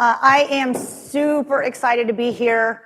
I am super excited to be here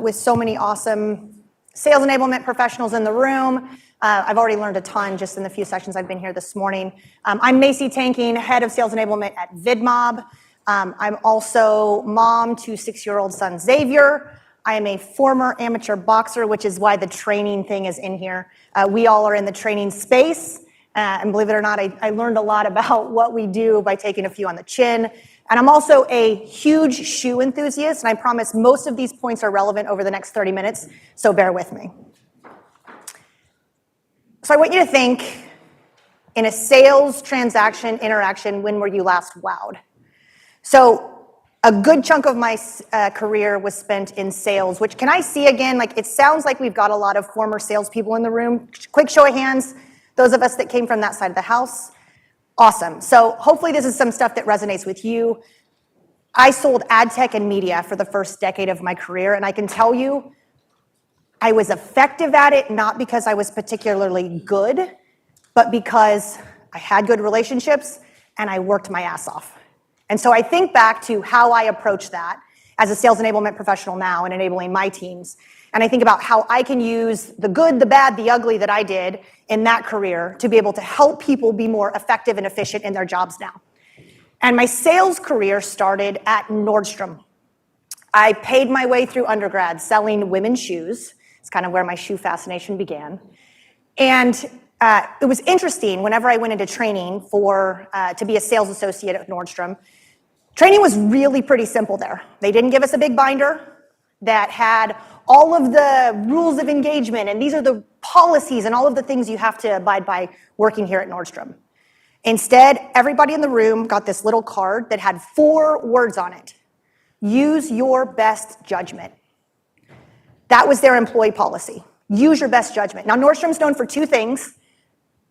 with so many awesome sales enablement professionals in the room. I've already learned a ton just in the few sessions I've been here this morning. I'm Macy Tanking, head of sales enablement at VidMob. I'm also mom to 6-year-old son Xavier. I am a former amateur boxer, which is why the training thing is in here. We all are in the training space. And believe it or not, I learned a lot about what we do by taking a few on the chin. And I'm also a huge shoe enthusiast, and I promise most of these points are relevant over the next 30 minutes, so bear with me. So I want you to think, in a sales transaction interaction, when were you last wowed? So a good chunk of my career was spent in sales, which, can I see again, like it sounds like we've got a lot of former salespeople in the room. Quick show of hands, those of us that came from that side of the house. Awesome. So hopefully this is some stuff that resonates with you. I sold ad tech and media for the first decade of my career, and I can tell you I was effective at it, not because I was particularly good, but because I had good relationships and I worked my ass off. And so I think back to how I approach that as a sales enablement professional now and enabling my teams. And I think about how I can use the good, the bad, the ugly that I did in that career to be able to help people be more effective and efficient in their jobs now. And my sales career started at Nordstrom. I paid my way through undergrad selling women's shoes. It's kind of where my shoe fascination began. And it was interesting whenever I went into training to be a sales associate at Nordstrom. Training was really pretty simple there. They didn't give us a big binder that had all of the rules of engagement, and these are the policies and all of the things you have to abide by working here at Nordstrom. Instead, everybody in the room got this little card that had 4 words on it. Use your best judgment. That was their employee policy. Use your best judgment. Now, Nordstrom's known for 2 things: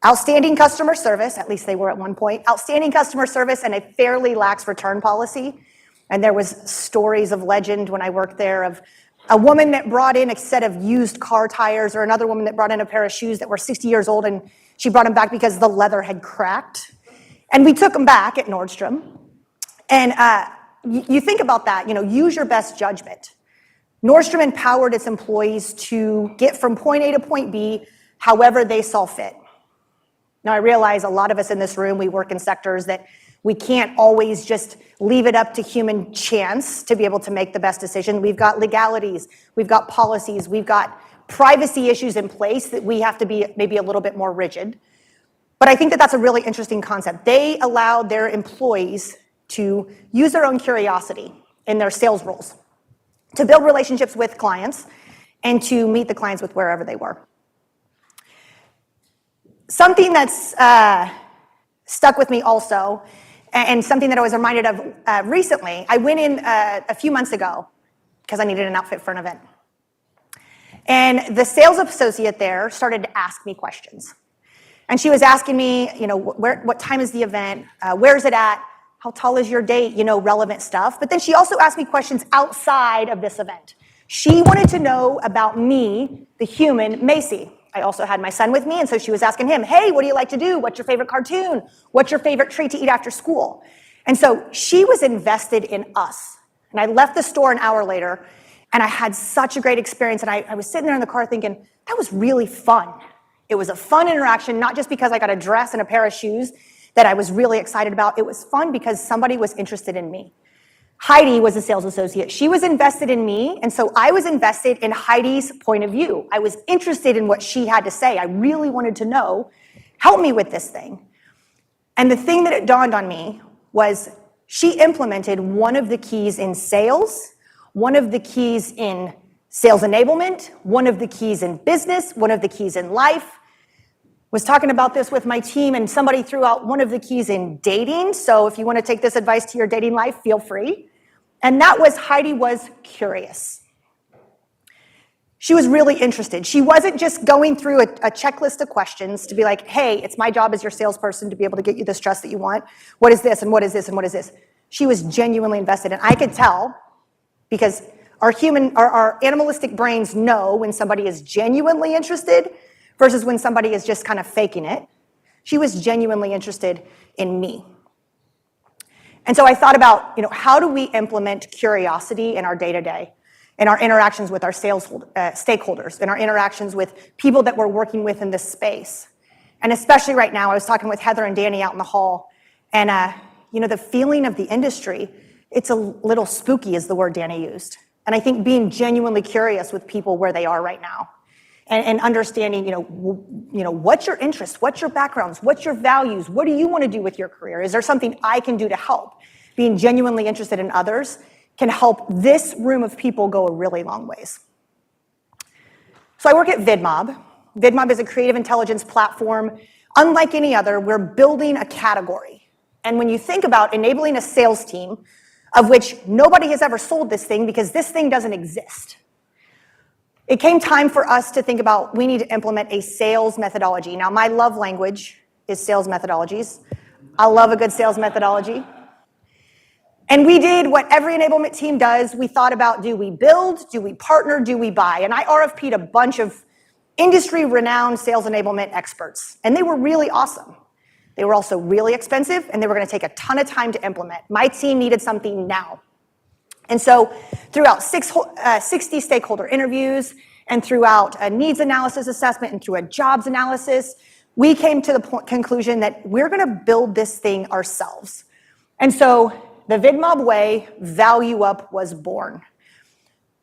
outstanding customer service, at least they were at one point, outstanding customer service and a fairly lax return policy. And there was stories of legend when I worked there of a woman that brought in a set of used car tires, or another woman that brought in a pair of shoes that were 60 years old, and she brought them back because the leather had cracked. And we took them back at Nordstrom. And you think about that, use your best judgment. Nordstrom empowered its employees to get from point A to point B however they saw fit. Now, I realize a lot of us in this room, we work in sectors that we can't always just leave it up to human chance to be able to make the best decision. We've got legalities, we've got policies, we've got privacy issues in place that we have to be maybe a little bit more rigid. But I think that that's a really interesting concept. They allowed their employees to use their own curiosity in their sales roles, to build relationships with clients, and to meet the clients with wherever they were. Something that's stuck with me also, and something that I was reminded of recently, I went in a few months ago because I needed an outfit for an event. And the sales associate there started to ask me questions. And she was asking me, what time is the event? Where is it at? How tall is your date? Relevant stuff. But then she also asked me questions outside of this event. She wanted to know about me, the human, Macy. I also had my son with me, and so she was asking him, hey, what do you like to do? What's your favorite cartoon? What's your favorite treat to eat after school? And so she was invested in us. And I left the store an hour later, and I had such a great experience, and I was sitting there in the car thinking, that was really fun. It was a fun interaction, not just because I got a dress and a pair of shoes that I was really excited about. It was fun because somebody was interested in me. Heidi was a sales associate. She was invested in me, and so I was invested in Heidi's point of view. I was interested in what she had to say. I really wanted to know, help me with this thing. And the thing that it dawned on me was she implemented one of the keys in sales, one of the keys in sales enablement, one of the keys in business, one of the keys in life. Was talking about this with my team, and somebody threw out one of the keys in dating. So if you want to take this advice to your dating life, feel free. And that was Heidi was curious. She was really interested. She wasn't just going through a checklist of questions to be like, hey, it's my job as your salesperson to be able to get you this dress that you want. What is this, and what is this, and what is this? She was genuinely invested, and I could tell because our animalistic brains know when somebody is genuinely interested versus when somebody is just kind of faking it. She was genuinely interested in me. And so I thought about, how do we implement curiosity in our day-to-day, in our interactions with our stakeholders, in our interactions with people that we're working with in this space. And especially right now, I was talking with Heather and Danny out in the hall, and the feeling of the industry, it's a little spooky is the word Danny used. And I think being genuinely curious with people where they are right now and understanding, what's your interest, what's your backgrounds, what's your values, what do you want to do with your career? Is there something I can do to help? Being genuinely interested in others can help this room of people go a really long ways. So I work at VidMob. VidMob is a creative intelligence platform. Unlike any other, we're building a category. And when you think about enabling a sales team, of which nobody has ever sold this thing because this thing doesn't exist, it came time for us to think about, we need to implement a sales methodology. Now, my love language is sales methodologies. I love a good sales methodology. And we did what every enablement team does. We thought about, do we build, do we partner, do we buy? And I RFP'd a bunch of industry-renowned sales enablement experts, and they were really awesome. They were also really expensive, and they were going to take a ton of time to implement. My team needed something now. And so throughout 60 stakeholder interviews and throughout a needs analysis assessment and through a jobs analysis, we came to the conclusion that we're going to build this thing ourselves. And so the VidMob way, Value Up, was born.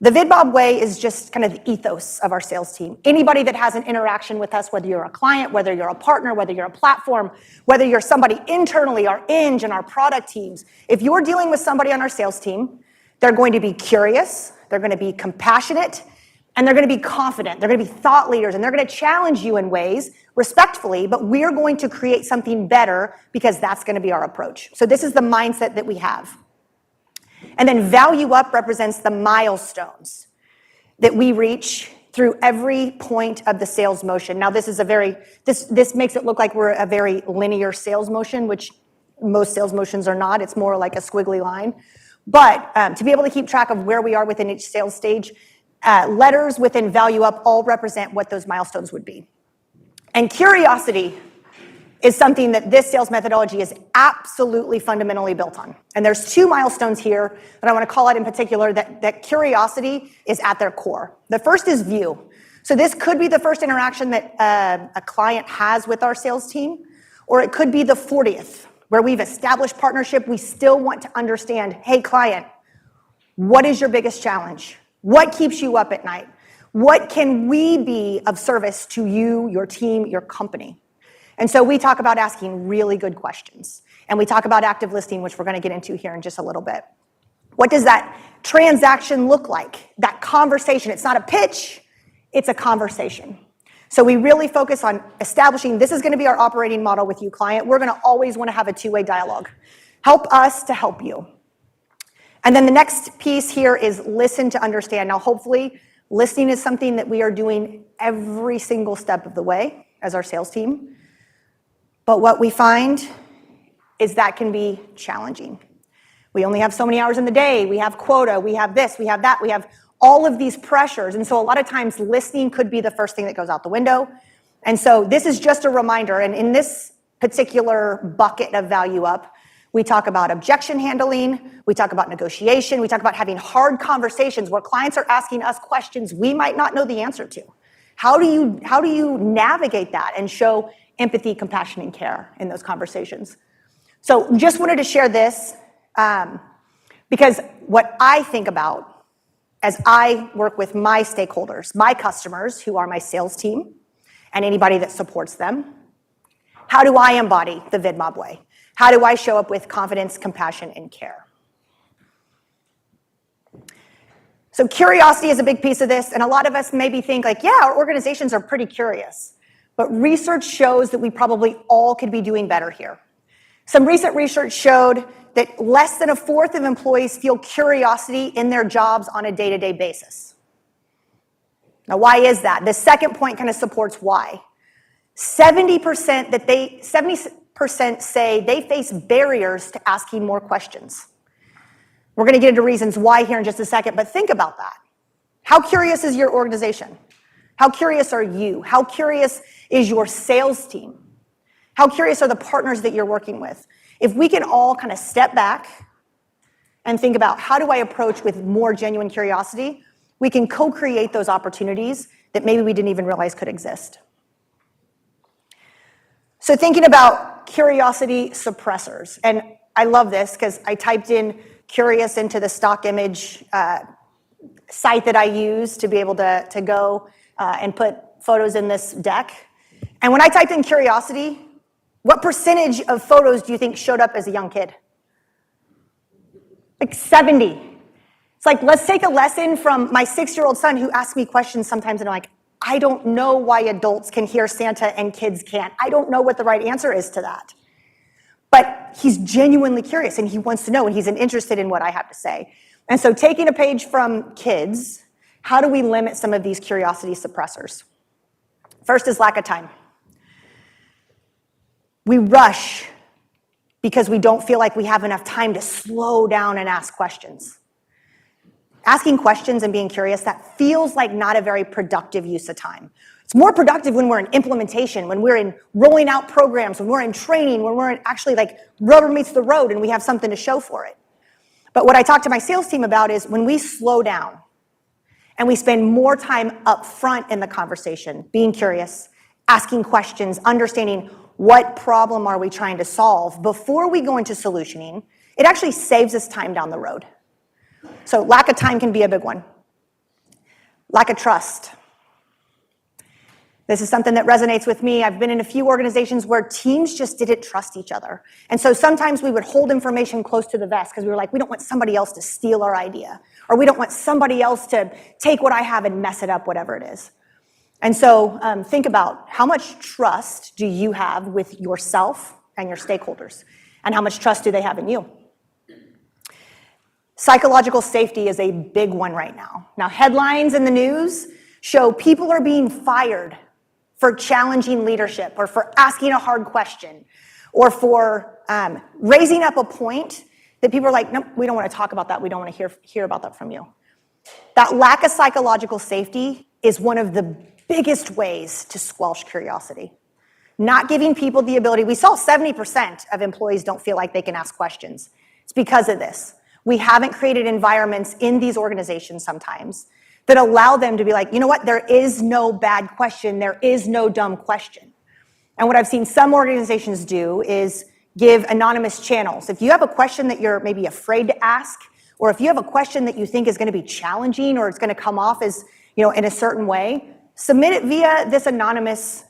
The VidMob way is just kind of the ethos of our sales team. Anybody that has an interaction with us, whether you're a client, whether you're a partner, whether you're a platform, whether you're somebody internally, our Eng and our product teams, if you're dealing with somebody on our sales team, they're going to be curious, they're going to be compassionate, and they're going to be confident. They're going to be thought leaders, and they're going to challenge you in ways, respectfully, but we're going to create something better because that's going to be our approach. So this is the mindset that we have. And then Value Up represents the milestones that we reach through every point of the sales motion. Now, this is this makes it look like we're a very linear sales motion, which most sales motions are not. It's more like a squiggly line. But to be able to keep track of where we are within each sales stage, letters within Value Up all represent what those milestones would be. And curiosity is something that this sales methodology is absolutely fundamentally built on. And there's two milestones here that I want to call out in particular that curiosity is at their core. The first is view. So this could be the first interaction that a client has with our sales team, or it could be the 40th, where we've established partnership. We still want to understand, hey, client, what is your biggest challenge? What keeps you up at night? What can we be of service to you, your team, your company? And so we talk about asking really good questions. And we talk about active listening, which we're going to get into here in just a little bit. What does that transaction look like? That conversation. It's not a pitch, it's a conversation. So we really focus on establishing, this is going to be our operating model with you, client. We're going to always want to have a two-way dialogue. Help us to help you. And then the next piece here is listen to understand. Now, hopefully, listening is something that we are doing every single step of the way as our sales team. But what we find is that can be challenging. We only have so many hours in the day. We have quota. We have this. We have that. We have all of these pressures. And so a lot of times listening could be the first thing that goes out the window. And so this is just a reminder. And in this particular bucket of Value Up, we talk about objection handling. We talk about negotiation. We talk about having hard conversations where clients are asking us questions we might not know the answer to. How do you navigate that and show empathy, compassion, and care in those conversations? So just wanted to share this because what I think about as I work with my stakeholders, my customers who are my sales team and anybody that supports them, how do I embody the VidMob way? How do I show up with confidence, compassion, and care? So curiosity is a big piece of this, and a lot of us maybe think like, yeah, our organizations are pretty curious. But research shows that we probably all could be doing better here. Some recent research showed that less than a fourth of employees feel curiosity in their jobs on a day-to-day basis. Now, why is that? The second point kind of supports why. 70% say they face barriers to asking more questions. We're going to get into reasons why here in just a second, but think about that. How curious is your organization? How curious are you? How curious is your sales team? How curious are the partners that you're working with? If we can all kind of step back and think about how do I approach with more genuine curiosity, we can co-create those opportunities that maybe we didn't even realize could exist. So thinking about curiosity suppressors, and I love this because I typed in curious into the stock image site that I use to be able to go and put photos in this deck. And when I typed in curiosity, what percentage of photos do you think showed up as a young kid? Like 70. It's like, let's take a lesson from my 6-year-old son who asks me questions sometimes and I'm like, I don't know why adults can hear Santa and kids can't. I don't know what the right answer is to that. But he's genuinely curious and he wants to know and he's interested in what I have to say. And so taking a page from kids, how do we limit some of these curiosity suppressors? First is lack of time. We rush because we don't feel like we have enough time to slow down and ask questions. Asking questions and being curious, that feels like not a very productive use of time. It's more productive when we're in implementation, when we're in rolling out programs, when we're in training, when we're in actually like rubber meets the road and we have something to show for it. But what I talk to my sales team about is when we slow down and we spend more time up front in the conversation, being curious, asking questions, understanding what problem are we trying to solve before we go into solutioning, it actually saves us time down the road. So lack of time can be a big one. Lack of trust. This is something that resonates with me. I've been in a few organizations where teams just didn't trust each other. And so sometimes we would hold information close to the vest because we were like, we don't want somebody else to steal our idea, or we don't want somebody else to take what I have and mess it up, whatever it is. And so think about how much trust do you have with yourself and your stakeholders, and how much trust do they have in you? Psychological safety is a big one right now. Now, headlines in the news show people are being fired for challenging leadership or for asking a hard question or for raising up a point that people are like, nope, we don't want to talk about that. We don't want to hear about that from you. That lack of psychological safety is one of the biggest ways to squelch curiosity. Not giving people the ability. We saw 70% of employees don't feel like they can ask questions. It's because of this. We haven't created environments in these organizations sometimes that allow them to be like, you know what, there is no bad question, there is no dumb question. And what I've seen some organizations do is give anonymous channels. If you have a question that you're maybe afraid to ask, or if you have a question that you think is going to be challenging or it's going to come off as, you know, in a certain way, submit it via this anonymous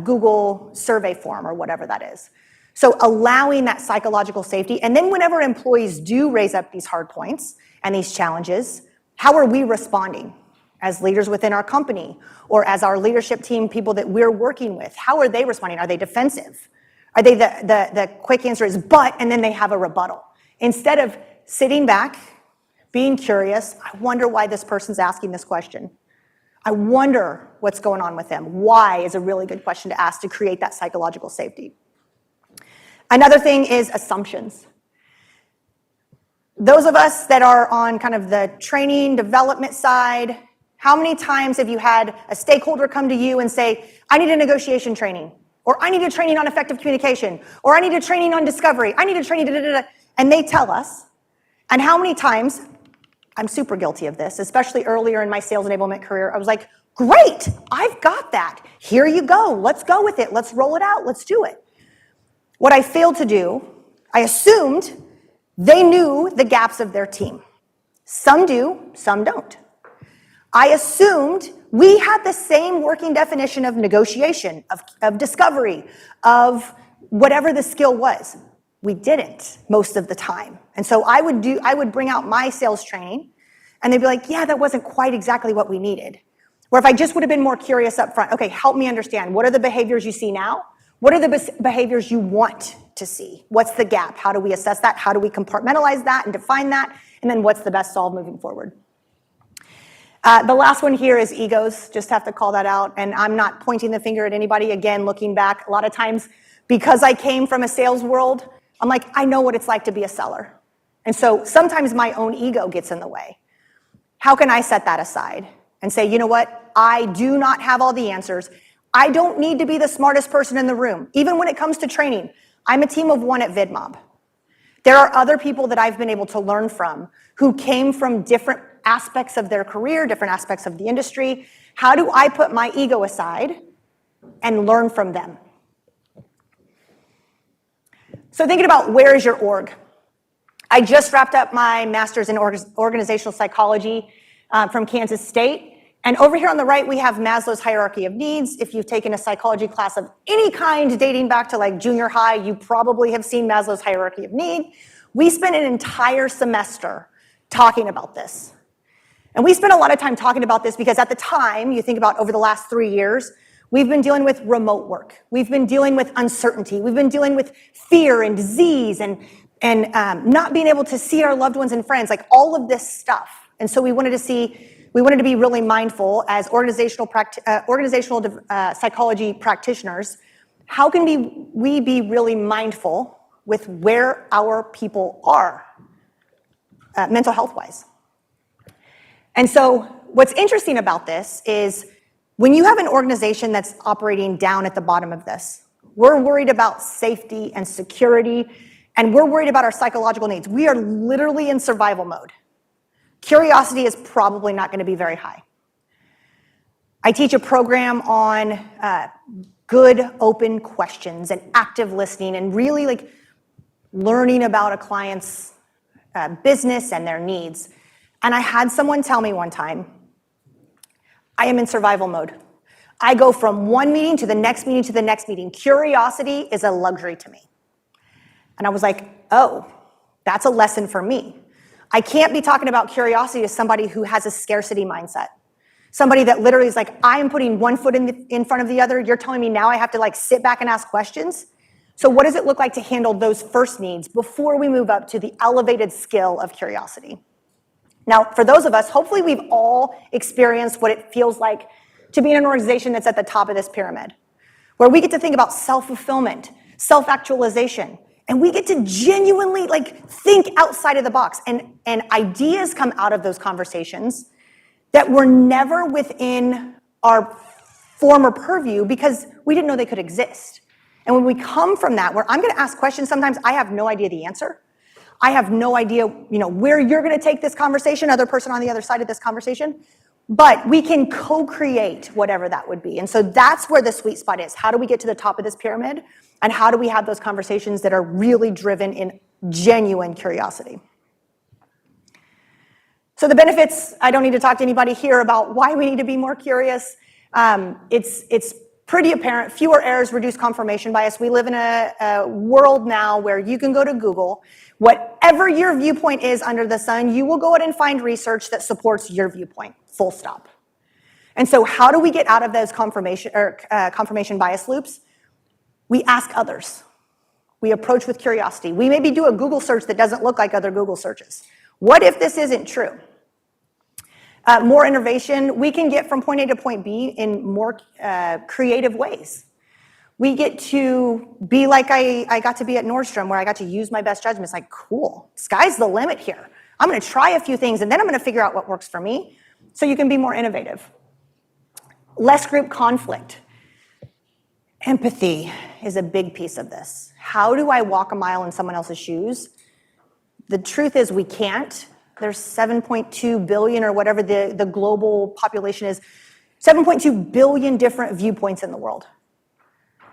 Google survey form or whatever that is. So allowing that psychological safety, and then whenever employees do raise up these hard points and these challenges, how are we responding as leaders within our company or as our leadership team, people that we're working with? How are they responding? Are they defensive? Are they the quick answer is but, and then they have a rebuttal? Instead of sitting back, being curious, I wonder why this person's asking this question. I wonder what's going on with them. Why is a really good question to ask to create that psychological safety. Another thing is assumptions. Those of us that are on kind of the training development side, how many times have you had a stakeholder come to you and say, I need a negotiation training, or I need a training on effective communication, or I need a training on discovery, I need a training, and they tell us. And how many times, I'm super guilty of this, especially earlier in my sales enablement career, I was like, great, I've got that. Here you go, let's go with it, let's roll it out, let's do it. What I failed to do, I assumed they knew the gaps of their team. Some do, some don't. I assumed we had the same working definition of negotiation, of discovery, of whatever the skill was. We didn't most of the time. And so I would bring out my sales training and they'd be like, yeah, that wasn't quite exactly what we needed. Where if I just would have been more curious up front, okay, help me understand, what are the behaviors you see now? What are the behaviors you want to see? What's the gap? How do we assess that? How do we compartmentalize that and define that? And then what's the best solve moving forward? The last one here is egos. Just have to call that out. And I'm not pointing the finger at anybody. Again, looking back, a lot of times, because I came from a sales world, I'm like, I know what it's like to be a seller. And so sometimes my own ego gets in the way. How can I set that aside and say, you know what? I do not have all the answers. I don't need to be the smartest person in the room. Even when it comes to training, I'm a team of one at VidMob. There are other people that I've been able to learn from who came from different aspects of their career, different aspects of the industry. How do I put my ego aside and learn from them? So thinking about where is your org? I just wrapped up my master's in organizational psychology from Kansas State. And over here on the right, we have Maslow's hierarchy of needs. If you've taken a psychology class of any kind dating back to like junior high, you probably have seen Maslow's hierarchy of need. We spent an entire semester talking about this. And we spent a lot of time talking about this because at the time, you think about over the last 3 years, we've been dealing with remote work. We've been dealing with uncertainty. We've been dealing with fear and disease and not being able to see our loved ones and friends, like all of this stuff. And so we wanted to be really mindful as organizational psychology practitioners. How can we be really mindful with where our people are, mental health-wise? And so what's interesting about this is when you have an organization that's operating down at the bottom of this, we're worried about safety and security, and we're worried about our psychological needs. We are literally in survival mode. Curiosity is probably not going to be very high. I teach a program on good open questions and active listening and really like learning about a client's business and their needs. And I had someone tell me one time, I am in survival mode. I go from one meeting to the next meeting to the next meeting. Curiosity is a luxury to me. And I was like, oh, that's a lesson for me. I can't be talking about curiosity to somebody who has a scarcity mindset. Somebody that literally is like, I am putting one foot in front of the other. You're telling me now I have to like sit back and ask questions? So what does it look like to handle those first needs before we move up to the elevated skill of curiosity? Now, for those of us, hopefully we've all experienced what it feels like to be in an organization that's at the top of this pyramid, where we get to think about self-fulfillment, self-actualization, and we get to genuinely like think outside of the box, and ideas come out of those conversations that were never within our former purview because we didn't know they could exist. And when we come from that, where I'm going to ask questions, sometimes I have no idea the answer. I have no idea, where you're going to take this conversation, other person on the other side of this conversation, but we can co-create whatever that would be. And so that's where the sweet spot is. How do we get to the top of this pyramid? And how do we have those conversations that are really driven in genuine curiosity? So the benefits, I don't need to talk to anybody here about why we need to be more curious. It's pretty apparent. Fewer errors, reduced confirmation bias. We live in a world now where you can go to Google. Whatever your viewpoint is under the sun, you will go out and find research that supports your viewpoint, full stop. And so how do we get out of those confirmation bias loops? We ask others. We approach with curiosity. We maybe do a Google search that doesn't look like other Google searches. What if this isn't true? More innovation. We can get from point A to point B in more creative ways. We get to be like I got to be at Nordstrom, where I got to use my best judgment. It's like, cool, sky's the limit here. I'm going to try a few things, and then I'm going to figure out what works for me. So you can be more innovative. Less group conflict. Empathy is a big piece of this. How do I walk a mile in someone else's shoes? The truth is we can't. There's 7.2 billion or whatever the global population is, 7.2 billion different viewpoints in the world.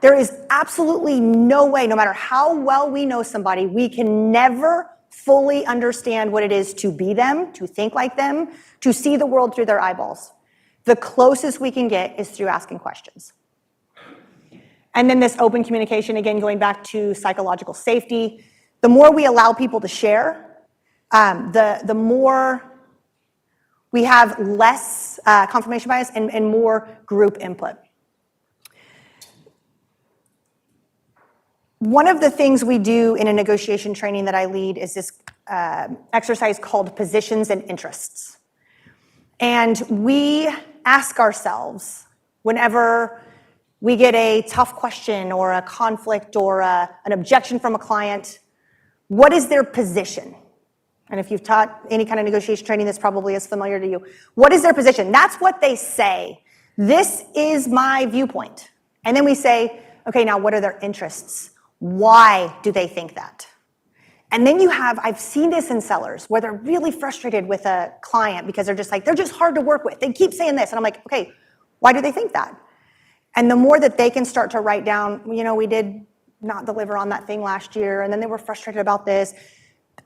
There is absolutely no way, no matter how well we know somebody, we can never fully understand what it is to be them, to think like them, to see the world through their eyeballs. The closest we can get is through asking questions. And then this open communication, again, going back to psychological safety, the more we allow people to share, the more we have less confirmation bias and more group input. One of the things we do in a negotiation training that I lead is this exercise called positions and interests. And we ask ourselves, whenever we get a tough question or a conflict or an objection from a client, what is their position? And if you've taught any kind of negotiation training, this probably is familiar to you. What is their position? That's what they say. This is my viewpoint. And then we say, okay, now what are their interests? Why do they think that? And then I've seen this in sellers where they're really frustrated with a client because they're just hard to work with. They keep saying this. And I'm like, okay, why do they think that? And the more that they can start to write down, we did not deliver on that thing last year, and then they were frustrated about this,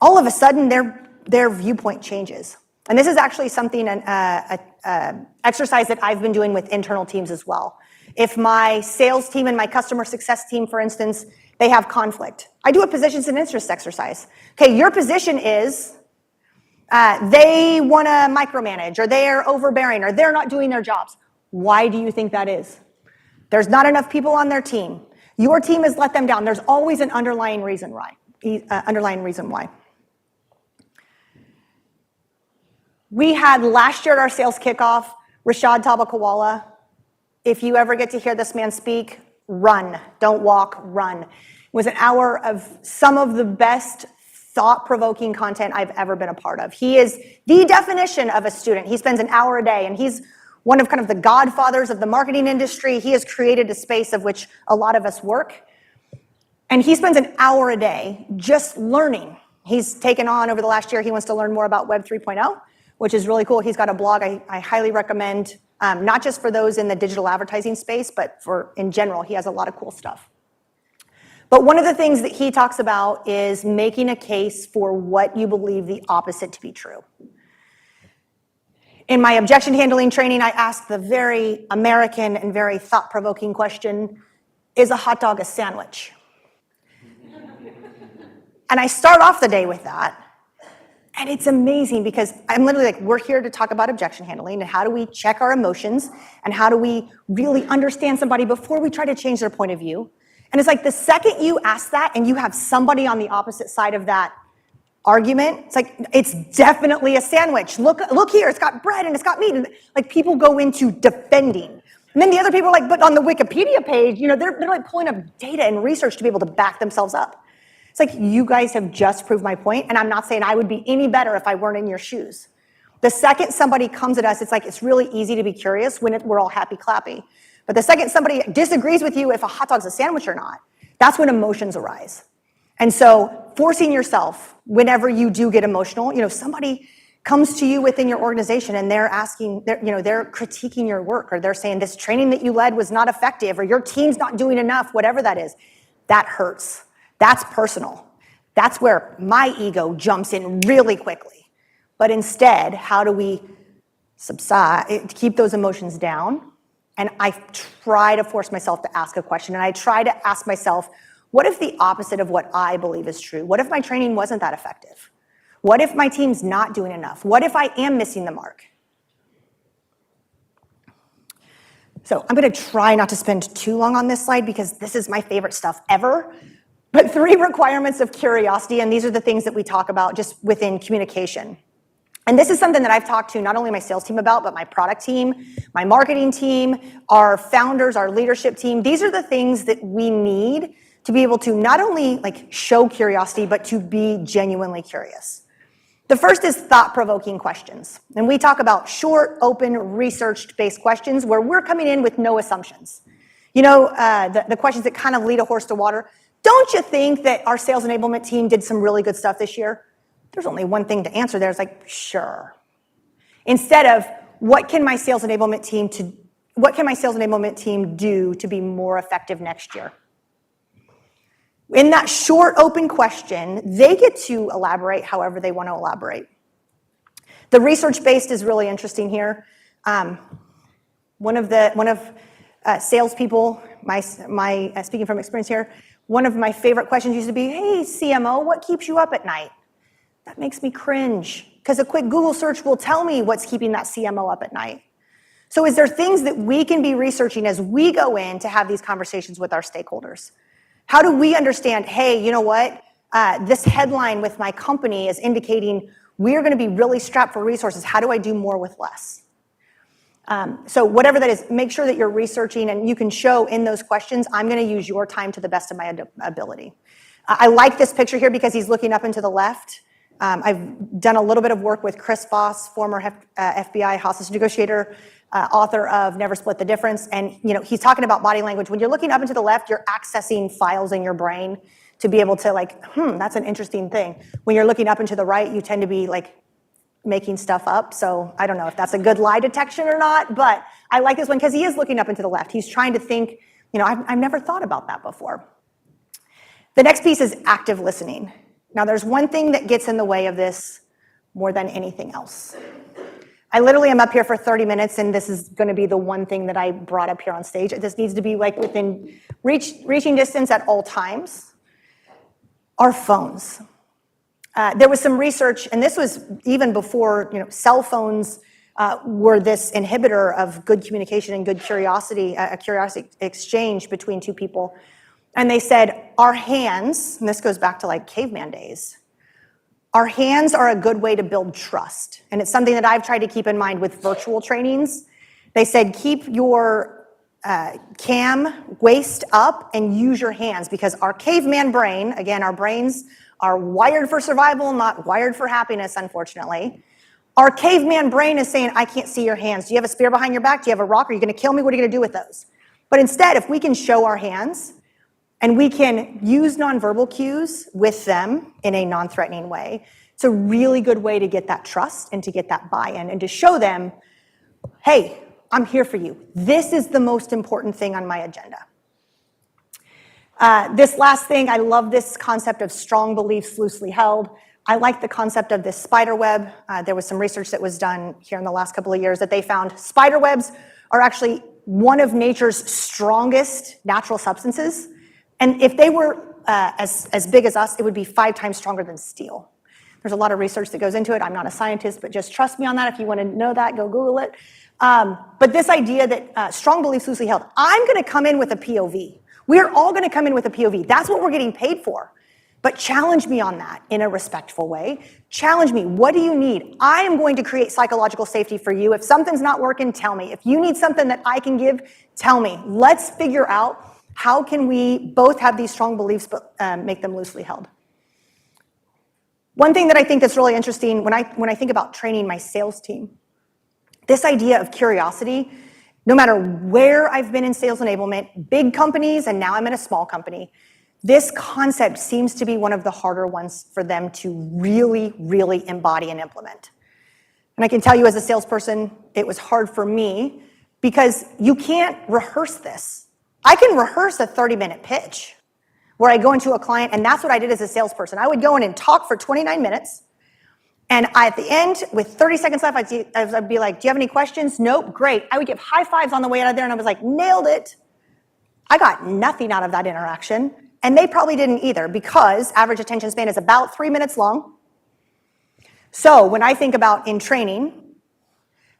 all of a sudden their viewpoint changes. And this is actually something, an exercise that I've been doing with internal teams as well. If my sales team and my customer success team, for instance, they have conflict, I do a positions and interests exercise. Okay, your position is they want to micromanage, or they're overbearing, or they're not doing their jobs. Why do you think that is? There's not enough people on their team. Your team has let them down. There's always an underlying reason why. We had last year at our sales kickoff, Rashad Tabakawala. If you ever get to hear this man speak, run. Don't walk, run. It was an hour of some of the best thought-provoking content I've ever been a part of. He is the definition of a student. He spends an hour a day, and he's one of kind of the godfathers of the marketing industry. He has created a space of which a lot of us work. And he spends an hour a day just learning. He's taken on over the last year, he wants to learn more about Web 3.0, which is really cool. He's got a blog I highly recommend, not just for those in the digital advertising space, but for in general. He has a lot of cool stuff. But one of the things that he talks about is making a case for what you believe the opposite to be true. In my objection handling training, I asked the very American and very thought-provoking question, is a hot dog a sandwich? And I start off the day with that. And it's amazing because I'm literally like, we're here to talk about objection handling and how do we check our emotions and how do we really understand somebody before we try to change their point of view. And it's like the second you ask that and you have somebody on the opposite side of that argument, it's like, it's definitely a sandwich. Look here, it's got bread and it's got meat. And like people go into defending. And then the other people are like, but on the Wikipedia page, they're like pulling up data and research to be able to back themselves up. It's like, you guys have just proved my point, and I'm not saying I would be any better if I weren't in your shoes. The second somebody comes at us, it's like, it's really easy to be curious when we're all happy clappy. But the second somebody disagrees with you if a hot dog's a sandwich or not, that's when emotions arise. And so forcing yourself, whenever you do get emotional, somebody comes to you within your organization and they're asking, they're critiquing your work, or they're saying this training that you led was not effective, or your team's not doing enough, whatever that is, that hurts. That's personal. That's where my ego jumps in really quickly. But instead, how do we subside, keep those emotions down? And I try to force myself to ask a question, and I try to ask myself, what if the opposite of what I believe is true? What if my training wasn't that effective? What if my team's not doing enough? What if I am missing the mark? So I'm going to try not to spend too long on this slide because this is my favorite stuff ever. But 3 requirements of curiosity, and these are the things that we talk about just within communication. And this is something that I've talked to not only my sales team about, but my product team, my marketing team, our founders, our leadership team. These are the things that we need to be able to not only show curiosity, but to be genuinely curious. The first is thought-provoking questions. And we talk about short, open, research-based questions where we're coming in with no assumptions. The questions that kind of lead a horse to water. Don't you think that our sales enablement team did some really good stuff this year? There's only one thing to answer there. It's like, sure. Instead of, what can my sales enablement team do to be more effective next year? In that short, open question, they get to elaborate however they want to elaborate. The research-based is really interesting here. One of salespeople, speaking from experience here, one of my favorite questions used to be, hey, CMO, what keeps you up at night? That makes me cringe, because a quick Google search will tell me what's keeping that CMO up at night. So is there things that we can be researching as we go in to have these conversations with our stakeholders? How do we understand, hey, you know what? This headline with my company is indicating we're going to be really strapped for resources. How do I do more with less? So whatever that is, make sure that you're researching, and you can show in those questions, I'm going to use your time to the best of my ability. I like this picture here because he's looking up and to the left. I've done a little bit of work with Chris Voss, former FBI hostage negotiator. author of Never Split the Difference. And he's talking about body language. When you're looking up and to the left, you're accessing files in your brain to be able to that's an interesting thing. When you're looking up and to the right, you tend to be making stuff up. So I don't know if that's a good lie detection or not, but I like this one because he is looking up and to the left. He's trying to think, I've never thought about that before. The next piece is active listening. Now, there's one thing that gets in the way of this more than anything else. I literally am up here for 30 minutes, and this is going to be the one thing that I brought up here on stage. This needs to be within reaching distance at all times. Our phones. There was some research, and this was even before cell phones were this inhibitor of good communication and good curiosity, a curiosity exchange between two people. And they said, our hands, and this goes back to caveman days, our hands are a good way to build trust. And it's something that I've tried to keep in mind with virtual trainings. They said, keep your waist up and use your hands, because our caveman brain, again, our brains are wired for survival, not wired for happiness, unfortunately. Our caveman brain is saying, I can't see your hands. Do you have a spear behind your back? Do you have a rock? Are you going to kill me? What are you going to do with those? But instead, if we can show our hands, and we can use nonverbal cues with them in a non-threatening way, it's a really good way to get that trust and to get that buy-in and to show them, hey, I'm here for you. This is the most important thing on my agenda. This last thing, I love this concept of strong beliefs loosely held. I like the concept of this spider web. There was some research that was done here in the last couple of years that they found spider webs are actually one of nature's strongest natural substances. And if they were as big as us, it would be 5 times stronger than steel. There's a lot of research that goes into it. I'm not a scientist, but just trust me on that. If you want to know that, go Google it. But this idea that strong beliefs loosely held, I'm going to come in with a POV. We're all going to come in with a POV. That's what we're getting paid for. But challenge me on that in a respectful way. Challenge me. What do you need? I am going to create psychological safety for you. If something's not working, tell me. If you need something that I can give, tell me. Let's figure out how can we both have these strong beliefs but make them loosely held. One thing that I think that's really interesting when I think about training my sales team, this idea of curiosity, no matter where I've been in sales enablement, big companies, and now I'm in a small company, this concept seems to be one of the harder ones for them to really, really embody and implement. And I can tell you as a salesperson, it was hard for me because you can't rehearse this. I can rehearse a 30-minute pitch where I go into a client, and that's what I did as a salesperson. I would go in and talk for 29 minutes, and at the end, with 30 seconds left, I'd be like, do you have any questions? Nope, great. I would give high fives on the way out of there, and I was like, nailed it. I got nothing out of that interaction, and they probably didn't either, because average attention span is about 3 minutes long. So when I think about in training,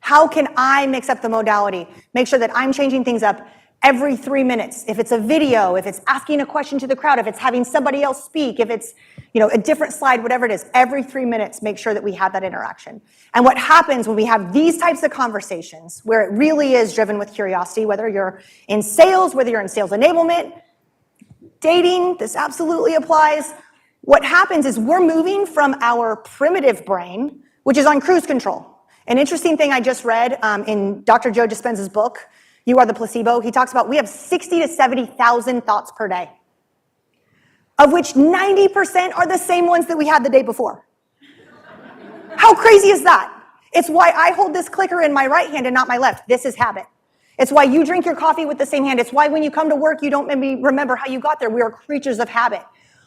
how can I mix up the modality, make sure that I'm changing things up every 3 minutes? If it's a video, if it's asking a question to the crowd, if it's having somebody else speak, if it's a different slide, whatever it is, every 3 minutes, make sure that we have that interaction. And what happens when we have these types of conversations, where it really is driven with curiosity, whether you're in sales, whether you're in sales enablement, dating, this absolutely applies. What happens is we're moving from our primitive brain, which is on cruise control. An interesting thing I just read in Dr. Joe Dispenza's book, You Are the Placebo, he talks about we have 60 to 70,000 thoughts per day, of which 90% are the same ones that we had the day before. How crazy is that? It's why I hold this clicker in my right hand and not my left. This is habit. It's why you drink your coffee with the same hand. It's why when you come to work, you don't maybe remember how you got there. We are creatures of habit.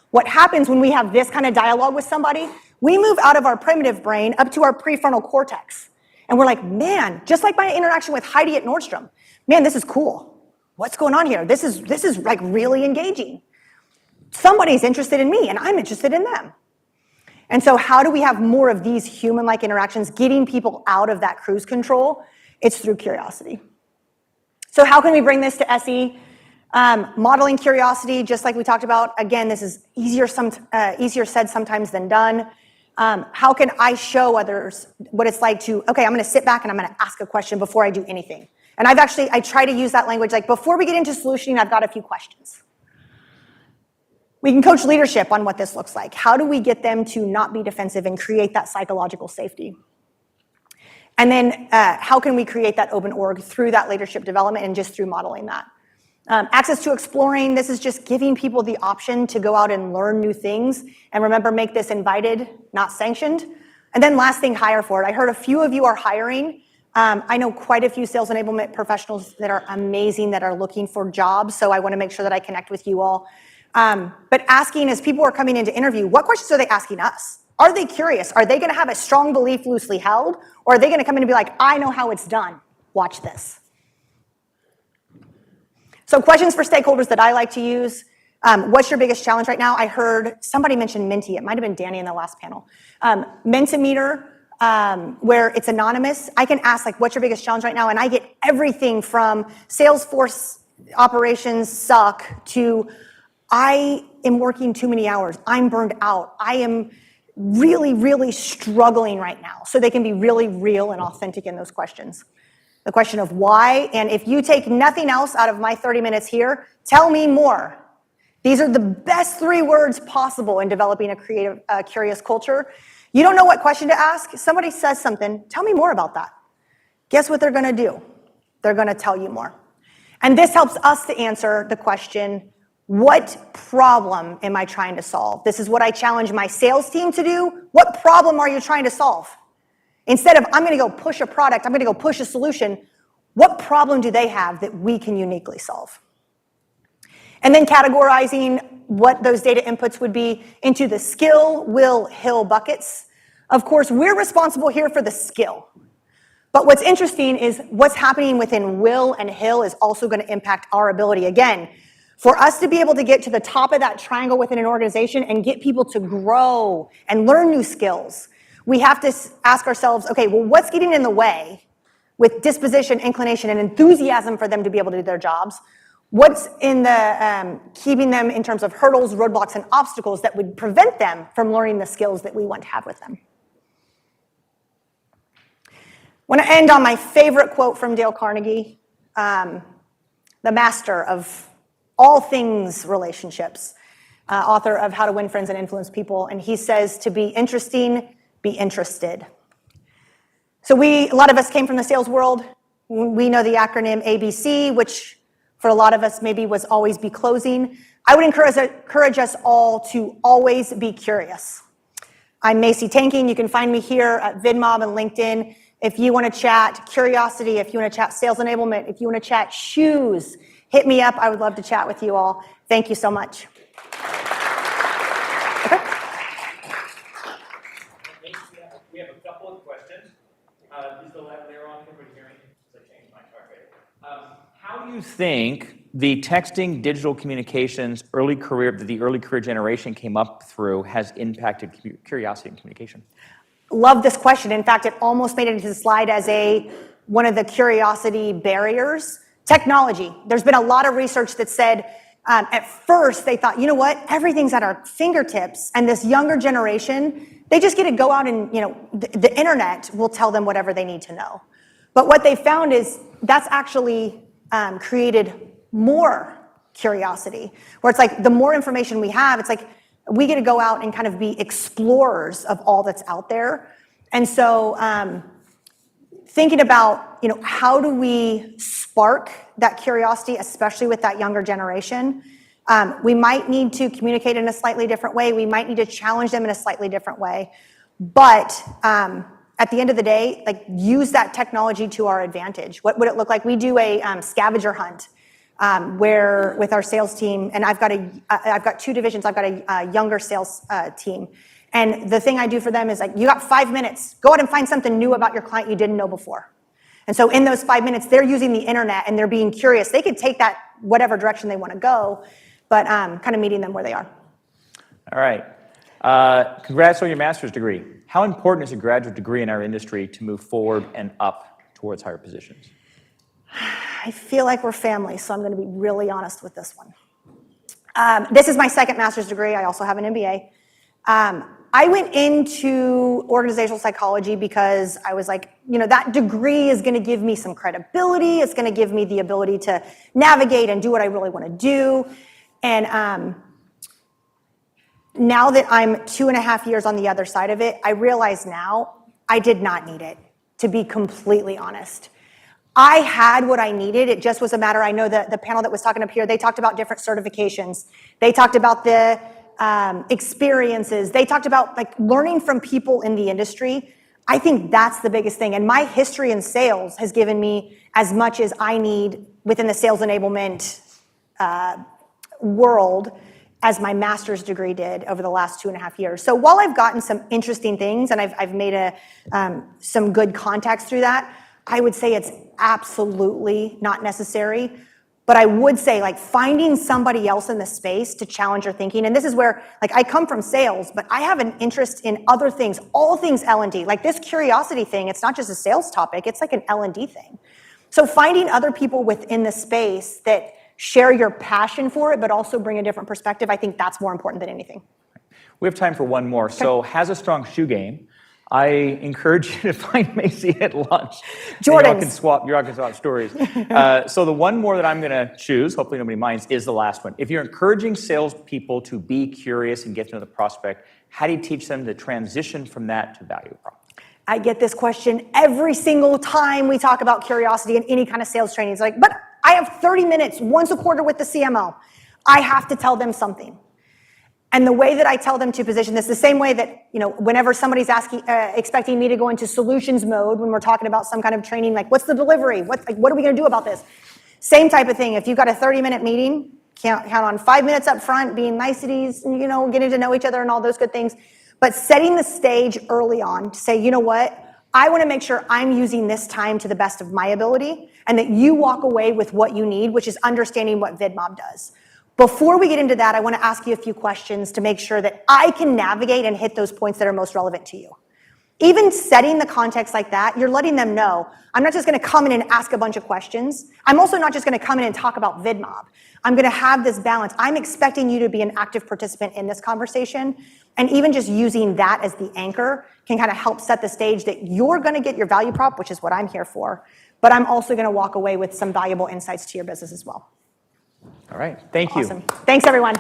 What happens when we have this kind of dialogue with somebody, we move out of our primitive brain up to our prefrontal cortex. And we're like, man, just like my interaction with Heidi at Nordstrom, man, this is cool. What's going on here? This is like really engaging. Somebody's interested in me and I'm interested in them. And so how do we have more of these human-like interactions, getting people out of that cruise control? It's through curiosity. So how can we bring this to SE? Modeling curiosity, just like we talked about. Again, this is easier said sometimes than done. How can I show others what it's like to, okay, I'm going to sit back and I'm going to ask a question before I do anything. And I try to use that language, like before we get into solutioning, I've got a few questions. We can coach leadership on what this looks like. How do we get them to not be defensive and create that psychological safety? And then how can we create that open org through that leadership development and just through modeling that? Access to exploring, this is just giving people the option to go out and learn new things. And remember, make this invited, not sanctioned. And then last thing, hire for it. I heard a few of you are hiring. I know quite a few sales enablement professionals that are amazing that are looking for jobs, so I want to make sure that I connect with you all. But asking, as people are coming in to interview, what questions are they asking us? Are they curious? Are they going to have a strong belief loosely held? Or are they going to come in and be like, I know how it's done. Watch this. So questions for stakeholders that I like to use. What's your biggest challenge right now? I heard somebody mention Menti. It might have been Danny in the last panel. Mentimeter, where it's anonymous. I can ask, like, what's your biggest challenge right now? And I get everything from Salesforce operations suck to I am working too many hours. I'm burned out. I am really, really struggling right now. So they can be really real and authentic in those questions. The question of why, and if you take nothing else out of my 30 minutes here, tell me more. These are the best 3 words possible in developing a creative, curious culture. You don't know what question to ask? Somebody says something, tell me more about that. Guess what they're gonna do? They're gonna tell you more. And this helps us to answer the question, what problem am I trying to solve? This is what I challenge my sales team to do. What problem are you trying to solve? Instead of, I'm gonna go push a product, I'm gonna go push a solution, what problem do they have that we can uniquely solve? And then categorizing what those data inputs would be into the skill, will, hill buckets. Of course, we're responsible here for the skill. But what's interesting is what's happening within will and hill is also gonna impact our ability. Again, for us to be able to get to the top of that triangle within an organization and get people to grow and learn new skills, we have to ask ourselves, okay, well, what's getting in the way with disposition, inclination, and enthusiasm for them to be able to do their jobs? What's in the keeping them in terms of hurdles, roadblocks, and obstacles that would prevent them from learning the skills that we want to have with them? I want to end on my favorite quote from Dale Carnegie, the master of all things relationships, author of How to Win Friends and Influence People, and he says, to be interesting, be interested. So a lot of us came from the sales world. We know the acronym ABC, which for a lot of us maybe was always be closing. I would encourage us all to always be curious. I'm Macy Tanking. You can find me here at VidMob and LinkedIn. If you want to chat curiosity, if you want to chat sales enablement, if you want to chat shoes, hit me up. I would love to chat with you all. Thank you so much. Okay. We have a couple of questions. Is the lavalier on? Everybody hearing? I changed my chart right. How do you think the texting, digital communications, the early career generation came up through has impacted curiosity and communication? Love this question. In fact, it almost made it into the slide as one of the curiosity barriers. Technology. There's been a lot of research that said at first they thought, you know what, everything's at our fingertips, and this younger generation, they just get to go out and, the internet will tell them whatever they need to know. But what they found is that's actually created more curiosity, where it's like the more information we have, it's like we get to go out and kind of be explorers of all that's out there. And so thinking about, how do we spark that curiosity, especially with that younger generation? We might need to communicate in a slightly different way. We might need to challenge them in a slightly different way. But at the end of the day, use that technology to our advantage. What would it look like? We do a scavenger hunt where with our sales team, and I've got 2 divisions. I've got a younger sales team. And the thing I do for them is you got 5 minutes. Go out and find something new about your client you didn't know before. And so in those 5 minutes, they're using the internet and they're being curious. They could take that whatever direction they want to go, but kind of meeting them where they are. All right. Congrats on your master's degree. How important is a graduate degree in our industry to move forward and up towards higher positions? I feel like we're family, so I'm going to be really honest with this one. This is my second master's degree. I also have an MBA. I went into organizational psychology because I was like, that degree is going to give me some credibility. It's going to give me the ability to navigate and do what I really want to do. And now that I'm 2.5 years on the other side of it, I realize now I did not need it. to be completely honest. I had what I needed. It just was a matter, I know that the panel that was talking up here, they talked about different certifications. They talked about the experiences. They talked about like learning from people in the industry. I think that's the biggest thing. And my history in sales has given me as much as I need within the sales enablement world as my master's degree did over the last 2.5 years. So while I've gotten some interesting things and I've made some good contacts through that, I would say it's absolutely not necessary. But I would say like finding somebody else in the space to challenge your thinking, and this is where like I come from sales, but I have an interest in other things, all things L&D. Like this curiosity thing, it's not just a sales topic, it's like an L&D thing. So finding other people within the space that share your passion for it, but also bring a different perspective, I think that's more important than anything. We have time for one more. Okay. So has a strong shoe game. I encourage you to find Macy at lunch. Jordan. You all can swap stories. So the one more that I'm going to choose, hopefully nobody minds, is the last one. If you're encouraging salespeople to be curious and get to know the prospect, how do you teach them to transition from that to value prop? I get this question every single time we talk about curiosity in any kind of sales training. It's like, but I have 30 minutes once a quarter with the CMO. I have to tell them something. And the way that I tell them to position this, the same way that, whenever somebody's expecting me to go into solutions mode when we're talking about some kind of training, like what's the delivery? What are we gonna do about this? Same type of thing. If you've got a 30-minute meeting, count on 5 minutes up front, being niceties, getting to know each other and all those good things. But setting the stage early on to say, you know what? I wanna make sure I'm using this time to the best of my ability and that you walk away with what you need, which is understanding what VidMob does. Before we get into that, I want to ask you a few questions to make sure that I can navigate and hit those points that are most relevant to you. Even setting the context like that, you're letting them know, I'm not just going to come in and ask a bunch of questions. I'm also not just going to come in and talk about VidMob. I'm going to have this balance. I'm expecting you to be an active participant in this conversation. And even just using that as the anchor can kind of help set the stage that you're going to get your value prop, which is what I'm here for. But I'm also going to walk away with some valuable insights to your business as well. All right. Thank you. Awesome. Thanks, everyone.